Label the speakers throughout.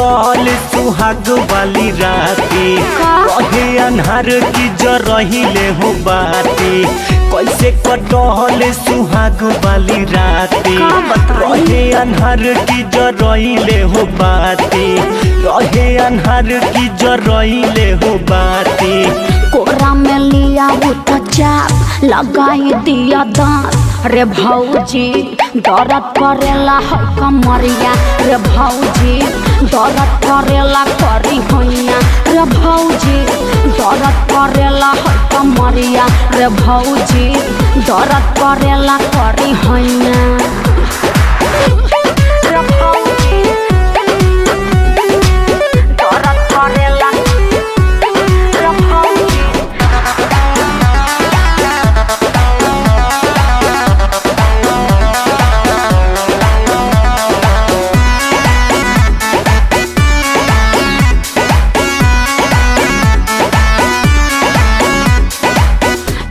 Speaker 1: कटल सुहाग वाली राती रहे अन्हार की जरहिले हो बाती। कैसे कटल सुहाग वाली राती रहे अन्हार की जरहिले हो बाती। रहे अन्हार की जरहिले हो बाती।
Speaker 2: कोरा में लिया तो चाप लगाई दिया दांत। रे भौजी दर्द करेला है कमरिया। रे भौजी दर्द करेला करी हैया। रे भौजी दर्द करेला है कमरिया। रे भौजी दर्द करेला करी हैया। रे भौजी दर्द करेला। रे भौजी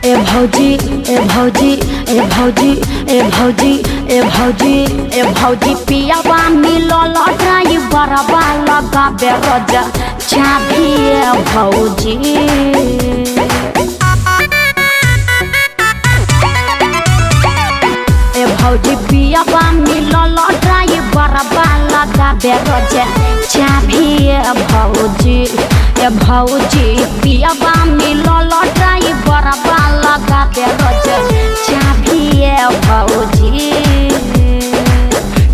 Speaker 2: ए भौजी ए भौजी ए भौजी ए भौजी ए भौजी ए भौजी पियावा मिलल ड्राइवरवा लगाबे रोजा चाभी। ए भौजी ए भौजी पियावा मिलल ड्राइवरवा लगाबे रोजा चाभी। ए भौजी ए भौजी पियावा मिलल ड्राइवरवा लगाबे रोजा चाभी। ए भौजी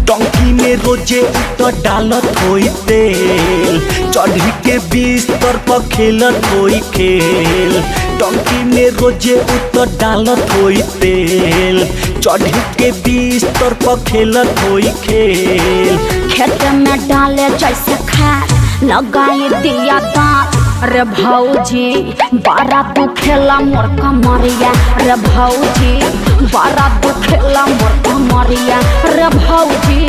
Speaker 1: टंकी में रोजे तो डालत होई तेल चढ़ी के बिस्तर पर खेलत होई खेल। टंकी में रोजे तो डालत होई तेल चढ़ी के बिस्तर पर खेलत होई खेल।
Speaker 2: खेत में डाले जैसे खाद लगाई दिया दांत। रे भौजी बारा तू खेला मोर कमरिया। रे भौजी बारा तू खेला मोर कमरिया। रे भौजी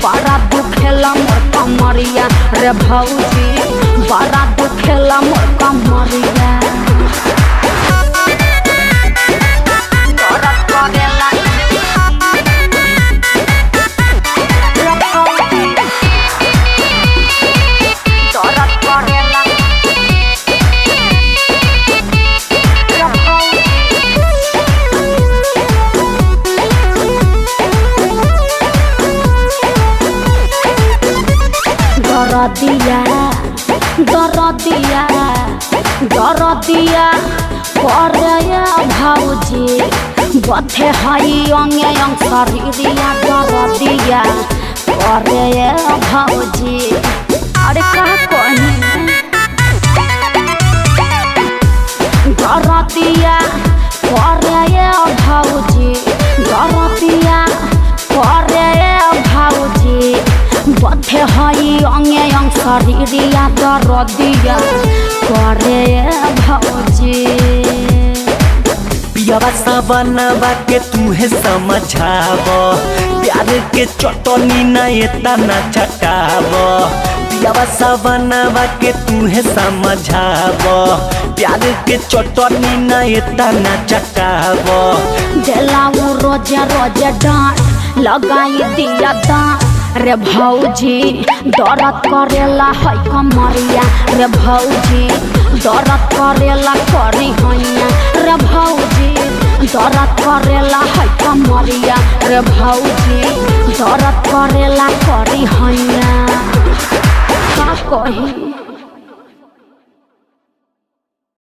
Speaker 2: बारा तू खेला मोर कमरिया। रे भौजी बारा तू खेला मोर कमरिया। दरदिया करे भौजी बथे हई अंगे अंग शरीरिया। दरदिया करे भौजी अरे कहा कहीं दरदिया करे भौजी। दरदिया करे भौजी बथे हई अंगे अंग शरीरिया। दरदिया करे भौजी।
Speaker 1: पियावा सवनवा के तुहे समझाव प्यार के चटनी ना एता ना चटाव। पियावा सवनवा के तुहे समझाव प्यार के चटनी ना एता ना चटाव।
Speaker 2: देलाऊ रोजे रोजे डांट लगाई दिया दांत। रे भौजी दर्द करेला है कमरिया। रे भौजी दर्द करेला करी हैया। रे भौजी दर्द करेला है कमरिया। रे भौजी दर्द करेला करी हैया। का कही।